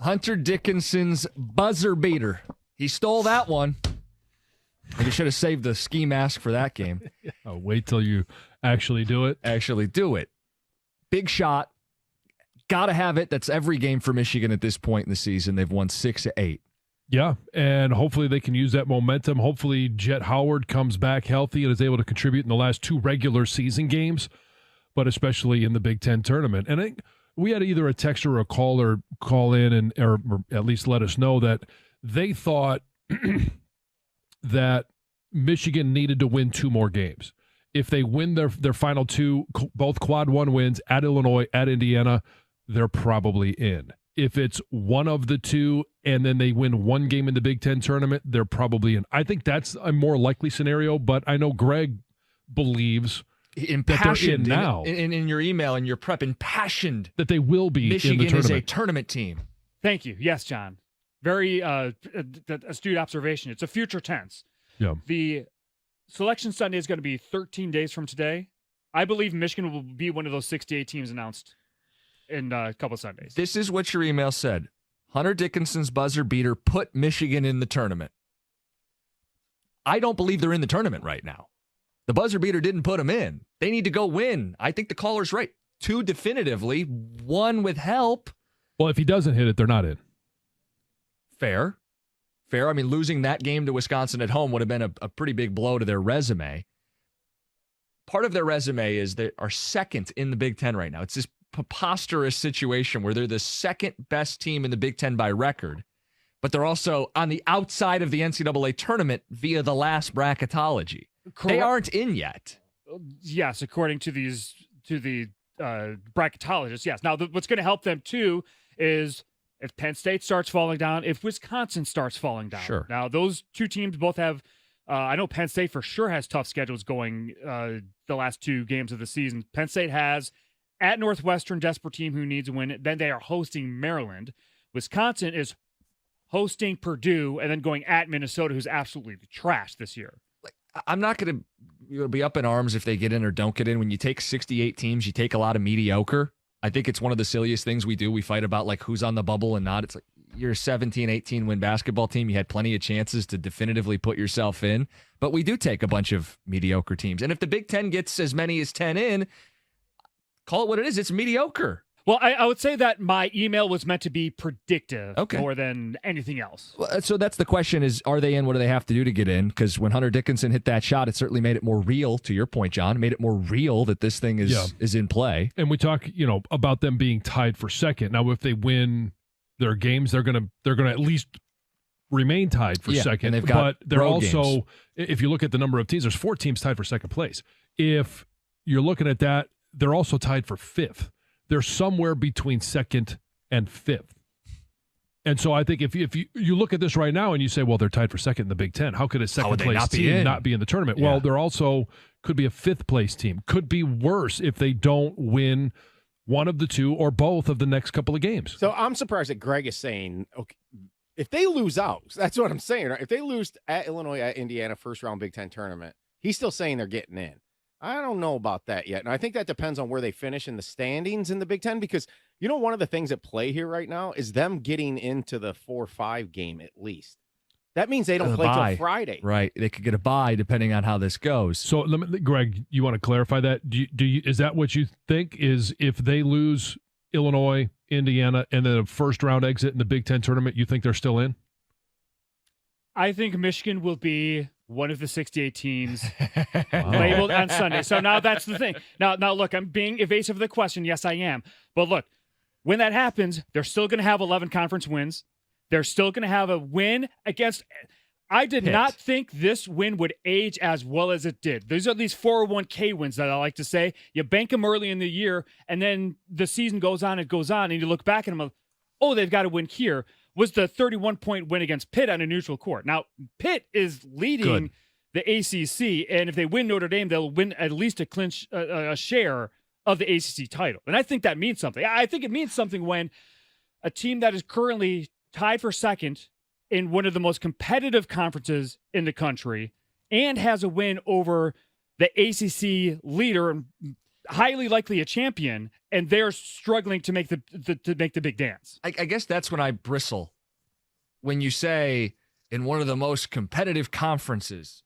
Hunter Dickinson's buzzer beater. He stole that one. Maybe should have saved the ski mask for that game. Oh, wait till you actually do it. Actually do it. Big shot. Got to have it. That's every game for Michigan at this point in the season. They've won 6 of 8. Yeah, and hopefully they can use that momentum. Hopefully Jet Howard comes back healthy and is able to contribute in the last 2 regular season games, but especially in the Big Ten tournament. And I think we had either a texter or a caller call in or at least let us know that they thought that Michigan needed to win 2 more games. If they win their final 2, both quad 1 wins at Illinois, at Indiana, they're probably in. If it's one of the 2 and then they win 1 game in the Big Ten tournament, they're probably in. I think that's a more likely scenario, but I know Greg believes Impassioned that they're in now. In your email and your prep, impassioned that they will be Michigan in the tournament. Is a tournament team. Thank you. Yes, John. Very astute observation. It's a future tense. Yeah. The Selection Sunday is going to be 13 days from today. I believe Michigan will be one of those 68 teams announced in a couple Sundays. This is what your email said. Hunter Dickinson's buzzer beater put Michigan in the tournament. I don't believe they're in the tournament right now. The buzzer beater didn't put them in. They need to go win. I think the caller's right. 2 definitively, 1 with help. Well, if he doesn't hit it, they're not in. Fair. I mean, losing that game to Wisconsin at home would have been a pretty big blow to their resume. Part of their resume is they are second in the Big Ten right now. It's this preposterous situation where they're the second best team in the Big Ten by record, but they're also on the outside of the NCAA tournament via the last bracketology. They aren't in yet. Yes, according to the bracketologists, yes. Now, what's going to help them, too, is if Penn State starts falling down, if Wisconsin starts falling down. Sure. Now, those 2 teams both have I know Penn State for sure has tough schedules going the last 2 games of the season. Penn State has at Northwestern, desperate team who needs a win. Then they are hosting Maryland. Wisconsin is hosting Purdue and then going at Minnesota, who's absolutely trash this year. I'm not going to be up in arms if they get in or don't get in. When you take 68 teams, you take a lot of mediocre. I think it's one of the silliest things we do. We fight about like who's on the bubble and not. It's like you're a 17, 18 win basketball team. You had plenty of chances to definitively put yourself in. But we do take a bunch of mediocre teams. And if the Big Ten gets as many as 10 in, call it what it is. It's mediocre. Well, I would say that my email was meant to be predictive more than anything else. Well, so that's the question is, are they in? What do they have to do to get in? Because when Hunter Dickinson hit that shot, it certainly made it more real, to your point, John. It made it more real that this thing is in play. And we talk, about them being tied for second. Now, if they win their games, they're gonna at least remain tied for second. And they've got but they're also, games. if you look at the number of teams, there's 4 teams tied for second place. If you're looking at that, they're also tied for 5th. They're somewhere between 2nd and 5th. And so I think if you look at this right now and you say, well, they're tied for 2nd in the Big Ten, how could a second-place team not be in the tournament? Yeah. Well, they're also could be a 5th-place team. Could be worse if they don't win one of the 2 or both of the next couple of games. So I'm surprised that Greg is saying, okay, if they lose out, that's what I'm saying. Right? If they lose at Illinois, at Indiana, first-round Big Ten tournament, he's still saying they're getting in. I don't know about that yet. And I think that depends on where they finish in the standings in the Big Ten because, one of the things at play here right now is them getting into the 4-5 game at least. That means they don't play till Friday. Right. They could get a bye depending on how this goes. So, Greg, you want to clarify that? Do you is that what you think is if they lose Illinois, Indiana, and then a first-round exit in the Big Ten tournament, you think they're still in? I think Michigan will be one of the 68 teams labeled on Sunday. So now that's the thing. Now, look, I'm being evasive of the question. Yes, I am. But look, when that happens, they're still going to have 11 conference wins. They're still going to have a win against – I did not think this win would age as well as it did. These are these 401k wins that I like to say. You bank them early in the year, and then the season goes on, and you look back at them, oh, they've got to win here. Was the 31-point win against Pitt on a neutral court. Now, Pitt is leading the ACC, and if they win Notre Dame, they'll win at least a share of the ACC title. And I think that means something. I think it means something when a team that is currently tied for second in one of the most competitive conferences in the country and has a win over the ACC leader, highly likely a champion, and they're struggling to make the big dance. I guess that's when I bristle. When you say in one of the most competitive conferences,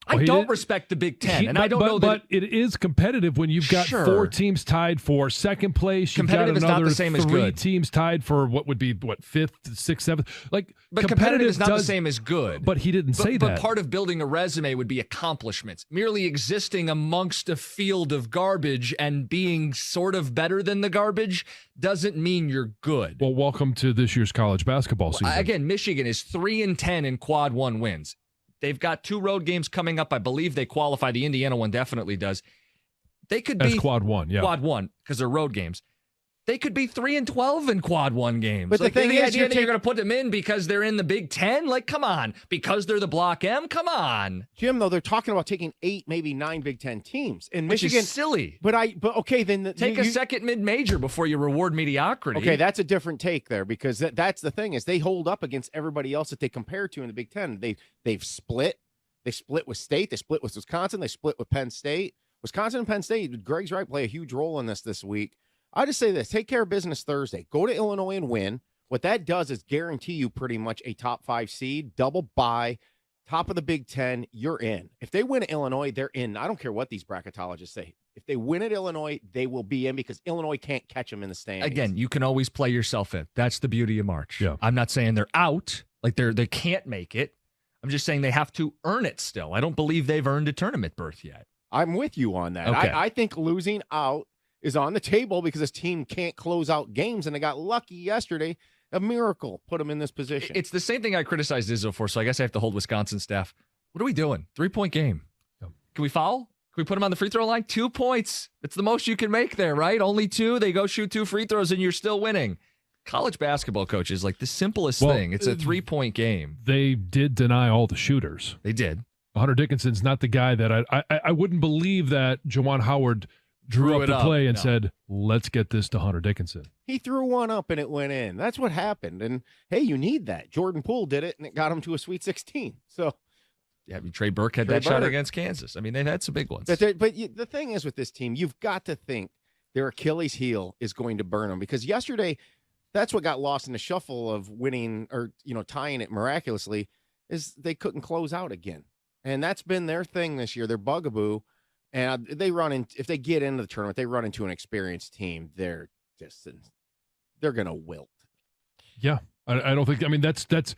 I don't respect the Big Ten, and I don't know that. But it is competitive when you've got 4 teams tied for second place. Competitive is not the same as good. 3 teams tied for what would be 5th, 6th, 7th. But competitive is not the same as good. But he didn't say that. But part of building a resume would be accomplishments. Merely existing amongst a field of garbage and being sort of better than the garbage doesn't mean you're good. Well, welcome to this year's college basketball season. Again, Michigan is 3-10 in quad 1 wins. They've got 2 road games coming up. I believe they qualify. The Indiana one definitely does. They could be quad 1, yeah. Quad 1 because they're road games. They could be 3-12 in quad 1 games. But the thing is, you're going to put them in because they're in the Big Ten. Like, come on, because they're the Block M. Come on, Jim. Though they're talking about taking 8, maybe 9 Big Ten teams, and which Michigan is silly. But okay, then take a second mid-major before you reward mediocrity. Okay, that's a different take there because that's the thing is they hold up against everybody else that they compare to in the Big Ten. They've split. They split with State. They split with Wisconsin. They split with Penn State. Wisconsin and Penn State, Greg's right, play a huge role in this week. I just say this, take care of business Thursday. Go to Illinois and win. What that does is guarantee you pretty much a top 5 seed, double bye, top of the Big Ten, you're in. If they win at Illinois, they're in. I don't care what these bracketologists say. If they win at Illinois, they will be in because Illinois can't catch them in the standings. Again, you can always play yourself in. That's the beauty of March. Yeah. I'm not saying they're out, like they can't make it. I'm just saying they have to earn it still. I don't believe they've earned a tournament berth yet. I'm with you on that. Okay. I think losing out is on the table because this team can't close out games, and they got lucky yesterday. A miracle put them in this position. It's the same thing I criticized Izzo for, so I guess I have to hold Wisconsin staff. What are we doing? 3-point game. Yep. Can we foul? Can we put them on the free throw line? 2 points. It's the most you can make there, right? Only 2. They go shoot 2 free throws, and you're still winning. College basketball coaches, like the simplest thing. It's a 3-point game. They did deny all the shooters. They did. Hunter Dickinson's not the guy that I wouldn't believe that Juwan Howard drew up the play and said, let's get this to Hunter Dickinson. He threw one up and it went in. That's what happened. And, hey, you need that. Jordan Poole did it, and it got him to a Sweet 16. So, yeah, I mean, Trey Burke had that shot against Kansas. I mean, they've had some big ones. But the thing is with this team, you've got to think their Achilles heel is going to burn them because yesterday, that's what got lost in the shuffle of winning or, tying it miraculously is they couldn't close out again. And that's been their thing this year, their bugaboo. And if they get into the tournament, they run into an experienced team. They're going to wilt. Yeah. I don't think, that's,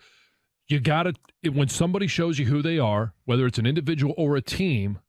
you got to, when somebody shows you who they are, whether it's an individual or a team,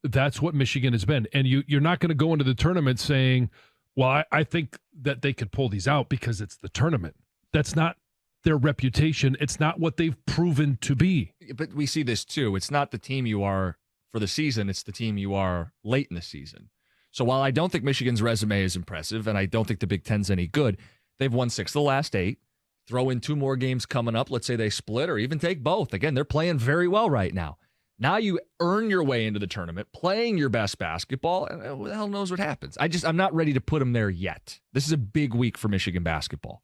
that's what Michigan has been. And you're not going to go into the tournament saying, well, I think that they could pull these out because it's the tournament. That's not their reputation. It's not what they've proven to be. But we see this too. It's not the team you are for the season. It's the team you are late in the season. So while I don't think Michigan's resume is impressive and I don't think the Big Ten's any good, they've won 6 of the last 8. Throw in 2 more games coming up. Let's say they split or even take both. Again, they're playing very well right now. Now you earn your way into the tournament, playing your best basketball, and who the hell knows what happens? I'm not ready to put them there yet. This is a big week for Michigan basketball.